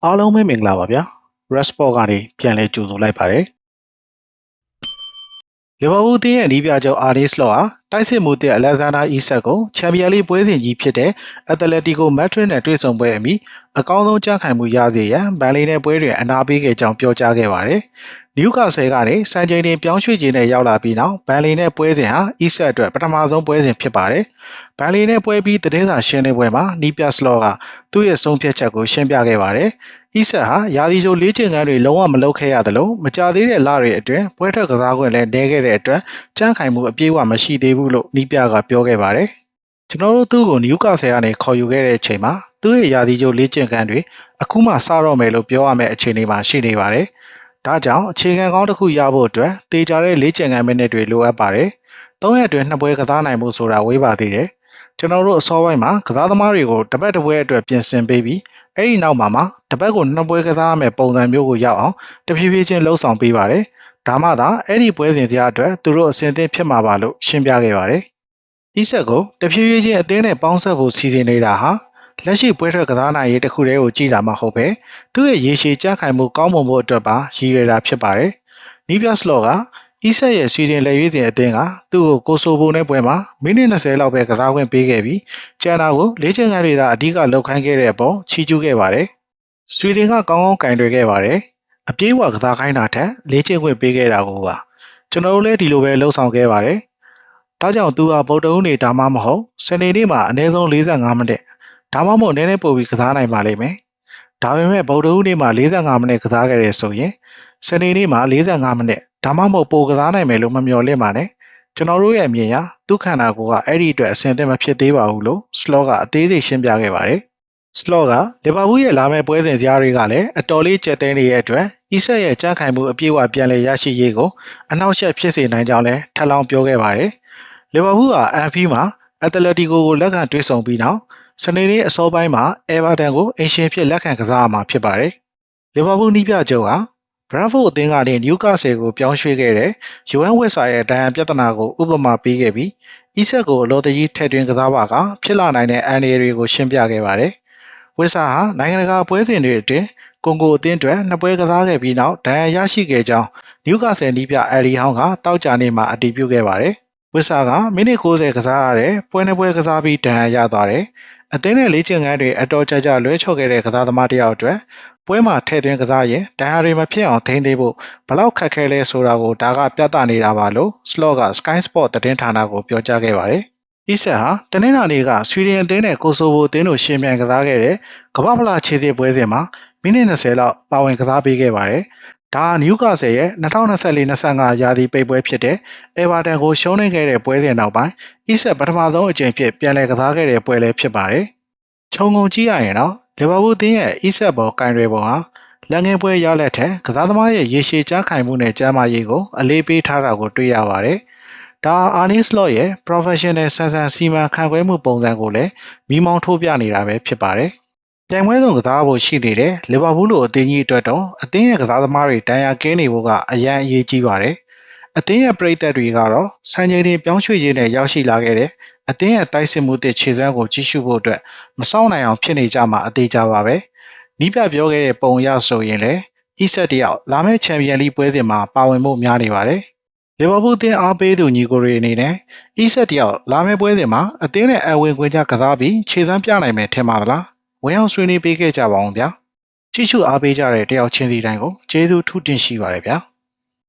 အားလုံးပဲမင်္ဂလာပါဗျာ Resport ကနေပြန်လဲကြိုဆိုလိုက်ပါတယ်လီဗာပူးတင်းရဲ့နီးပြချုပ်အာရီစလော့ဟာတိုက်စစ်မှုတဲ့အလက်ဇန်ဒါအီဆက်ကိုချန်ပီယံလိပွဲစဉ်ကြီးဖြစ်တဲ့အက်တလက်တီကိုမက်ဒရစ်နဲ့တွေ့ဆုံပွဲအမီအကောင်းဆုံးကြားခံမှုရစေရန်ဘန်လီနဲ့ပွဲတွေအနာပေးခဲ့ကြောင်းပြောကြားခဲ့ပါတယ်နယူကာဆယ်ကနေစံချိန်တင်ပြောင်းရွှေ့ခြင်းနဲ့ရောက်လာပြီးနောက်ဘန်လီနဲ့ပွဲစဉ်ဟာအီဆက်အတွက်ပထမဆုံးပွဲစဉ်ဖြစ်ပါတယ်ဘန်လီနဲ့ပွဲပြီးသတင်းစာရှင်းလင်းပွဲမှာနီးပြစလော့ကသူ့ရဲ့ဆုံးဖြတ်ချက်ကိုရှင်းပြခဲ့ပါတယ်အီဆက်ဟာရာသီချိုလေ့ကျင့်ခန်းတွေလုံးဝမလုပ်ခဲ့ရသလိုမကြသေးတဲ့လတွေအတွင်းပွဲထွက်ကစားခွင့်လည်းနေခဲ့တဲ့အတွက်ကြမ်းခိုင်မှုအပြည့်အဝမရှိသေးဘူးလို့နီးပြကပြောခဲ့ပါတယ်ကျွန်တော်တို့သူ့ကိုနယူကာဆယ်ကနေခေါ်ယူခဲ့တဲ့အချိန်မှာသူ့ရဲ့ရာသီချိုလေ့ကျင့်ခန်းတွေအခုမှစတော့မယ်လို့ပြောရမယ့်အခြေအနေမှာရှိနေပါတယ်ဒါကြောင့်အခြေခံကောင်းတစ်ခုရဖို့အတွက်တေချာတဲ့လေ့ကျင့်ခန်းမိနစ်တွေလိုအပ်ပါတယ်၃ရက်အတွင်းနှစ်ပွဲကစားနိုင်မှုဆိုတာဝေးပါသေးတယ်ကျွန်တော်တို့အစောပိုင်းမှာကစားသမားတွေကိုတစ်ပတ်တစ်ပွဲအတွက်ပြင်ဆင်ပေးပြီးအဲ့ဒီနောက်မှာတစ်ပတ်ကိုနှစ်ပွဲကစားရမယ့်ပုံစံမျိုးကိုရောက်အောင်တဖြည်းဖြည်းချင်းလှုပ်ဆောင်ပေးပါတယ်ဒါမှသာအဲ့ဒီပွဲစဉ်တရားအတွက်သူတို့အဆင်သင့်ဖြစ်မှာပါလို့ရှင်းပြခဲ့ပါတယ်။ဤဆက်ကိုတဖြည်းဖြည်းချင်းအသင်းနဲ့ပေါင်းဆက်ဖို့စီစဉ်နေတာဟာလက်ရှိပွဲထွက်ကစားနိုင်ရေးတစ်ခုတည်းကိုကြည့်တာမှဟုတ်ပဲသူ့ရဲ့ရေရှည်ကြန့်ခိုင်မှုကောင်းမွန်ဖို့အတွက်ပါရည်ရွယ်တာဖြစ်ပါတယ်။နီးပြစလော့ကဤဆက်ရဲ့စီစဉ်လက်ရွေးစဉ်အသင်းကသူ့ကိုကိုဆိုဗိုနဲ့ပွဲမှာမိနစ်20လောက်ပဲကစားခွင့်ပေးခဲ့ပြီးကျန်တာကိုလေ့ကျင့်ခန်းတွေသာအဓိကလုပ်ခိုင်းခဲ့တဲ့အပေါ်ချီးကျူးခဲ့ပါတယ်။ဆွီဒင်ကကောင်းကောင်းကင်တွယ်ခဲ့ပါတယ်။အပြေးဝကစားခိုင်းတာထက်လေ့ကျင့်ခွင့်ပေးခဲ့တာကိုပါကျွန်တော်တို့လည်းဒီလိုပဲလှုပ်ဆောင်ခဲ့ပါတယ်။ဒါကြောင့်သူဟာဗုဒ္ဓဟူးနေ့ဒါမှမဟုတ်စနေနေ့မှာအနည်းဆုံး45မိနစ်ဒါမှမဟုတ်နည်းနည်းပိုပြီးကစားနိုင်ပါလိမ့်မယ်။ဒါပေမဲ့ဗုဒ္ဓဟူးနေ့မှာ45မိနစ်ကစားခဲ့ရဆိုရင်စနေနေ့မှာ45မိနစ်ဒါမှမဟုတ်ပိုကစားနိုင်မယ်လို့မမျှော်လင့်ပါနဲ့။ကျွန်တော်တို့ရဲ့အမြင်အရသူ့ခန္ဓာကိုယ်ကအဲ့ဒီအတွက်အဆင်သင့်မဖြစ်သေးပါဘူးလို့စလော့ကအသေးစိတ်ရှင်းပြခဲ့ပါတယ်။စလော့ကလီဗာပူးရဲ့လာမယ့်ပွဲစဉ်စရာတွေကလည်းအတော်လေးကျက်သိမ်းနေတဲ့အတွက်အီဆက်ရဲ့ကြမ်းခိုင်မှုအပြည့်အဝပြန်လည်ရရှိရေးကိုအနောက်ရှက်ဖြစ်စေနိုင်ကြောင်းလည်းထပ်လောင်းပြောခဲ့ပါတယ်။လီဗာပူးကအန်ဖီမှာအက်တလက်တီကိုလက်ခံတွေ့ဆုံပြီးနောက်စနေနေ့အစောပိုင်းမှာအဲဗာတန်ကိုအင်ရှင်ဖြစ်လက်ခံကစားရမှာဖြစ်ပါတယ်။လီဗာပူးနီးပြချုပ်ဟာဘရန်ဖို့အသင်းကနေနယူကာဆယ်ကိုပြောင်းရွှေ့ခဲ့တဲ့ယူအန်ဝက်ဆာရဲ့ဒဏ်ရာပြဿနာကိုဥပမာပေးခဲ့ပြီးအီဆက်ကိုအလော်တကြီးထည့်သွင်းကစားပါကဖြစ်လာနိုင်တဲ့အန်ဒီတွေကိုရှင်းပြခဲ့ပါတယ်။ဝက်ဆာဟာနိုင်ငံတကာပွဲစဉ်တွေအတွင်းကွန်ဂိုအသင်းအတွက်နှစ်ပွဲကစားခဲ့ပြီးနောက်ဒဏ်ရာရရှိခဲ့ကြောင်းနယူကာဆယ်နီးပြအယ်လီဟောင်းကတောက်ကြနေမှာအတည်ပြုခဲ့ပါတယ်။ဝက်ဆာကမိနစ်90ကစားရတဲ့ပွဲနှစ်ပွဲကစားပြီးဒဏ်ရာရသွားတယ်။အသင်းနဲ့လေ့ကျင့်ခန်းတွေအတော်ကြာလွဲချော်ခဲ့တဲ့ကစားသမားတစ်ယောက်အတွက်ပွဲမှာထည့်သွင်းကစားရင်ဒဏ်ရာတွေမဖြစ်အောင်ထိန်းသိမ်းဖို့ဘလောက်ခက်ခဲလဲဆိုတာကိုဒါကပြသနေတာပါလို့စလော့က Sky Sport သတင်းဌာနကိုပြောကြားခဲ့ပါတယ်။အီဆက်ဟာတနင်္လာနေ့ကဆွီဒင်အသင်းနဲ့ကိုဆိုဗိုအသင်းတို့ရှင်ပြန်ကစားခဲ့တဲ့ကမ္ဘာ့ဖလားခြေစစ်ပွဲစဉ်မှာမိနစ်20လောက်ပါဝင်ကစားပေးခဲ့ပါတယ်။ဒါနယူကာဆယ်ရဲ့2024-25ရာသီပိတ်ပွဲဖြစ်တဲ့အဲဗာတန်ကိုရှုံးနိမ့်ခဲ့တဲ့ပွဲစဉ်နောက်ပိုင်းအီဆက်ပထမဆုံးအကြိမ်ဖြစ်ပြန်လည်ကစားခဲ့တဲ့ပွဲလည်းဖြစ်ပါတယ်။ခြုံငုံကြည့်ရရင်တော့လီဗာပူးအသင်းရဲ့အီဆက်ဘော်ကင်တွေပုံဟာလက်ငင်းပွဲရလက်ထက်ကစားသမားရဲ့ရေရှည်ကြမ်းခိုင်မှုနဲ့ကျန်းမာရေးကိုအလေးပေးထားတာကိုတွေ့ရပါတယ်။ဒါအာနီစလော့ရဲ့ professional ဆန်ဆန်စီမံခန့်ခွဲမှုပုံစံကိုလည်းမိမောင်းထိုးပြနေတာပဲဖြစ်ပါတယ်။ပြိုင်ပွဲဆုံးကစားဖို့ရှိနေတဲ့လီဗာပူးလိုအသင်းကြီးအတွက်တော့အသင်းရဲ့ကစားသမားတွေဒဏ်ရာကင်းနေဖို့ကအရန်အရေးကြီးပါတယ်။အသင်းရဲ့ပရိသတ်တွေကတော့စံချိန်တင်ပြောင်းရွှေ့ခြင်းနဲ့ရောက်ရှိလာခဲ့တဲ့အသင်းရဲ့တိုက်စစ်မှုတစ်ခြေစွမ်းကိုကြီးစုဖို့အတွက်မစောင့်နိုင်အောင်ဖြစ်နေကြမှာအသေးကြပါပဲ။နီးပြပြောခဲ့တဲ့ပုံအရဆိုရင်လည်းအီဆက်တယောက်လာမယ့်ချန်ပီယံလိပွဲစဉ်မှာပါဝင်ဖို့များနေပါတယ်။လီဗာပူးအသင်းအားပေးသူညီကိုတွေအနေနဲ့အီဆက်တယောက်လာမယ့်ပွဲစဉ်မှာအသင်းနဲ့အဝင်ခွင့်ကြကစားပြီးခြေစွမ်းပြနိုင်မယ်ထင်ပါသလား။ဝင်အောင်ဆွေးနွေးပေးခဲ့ကြပါအောင်ဗျာ။ကြည့်ရှုအားပေးကြတဲ့တယောက်ချင်းစီတိုင်းကိုကျေးဇူးထူးတင်ရှိပါတယ်ဗျာ။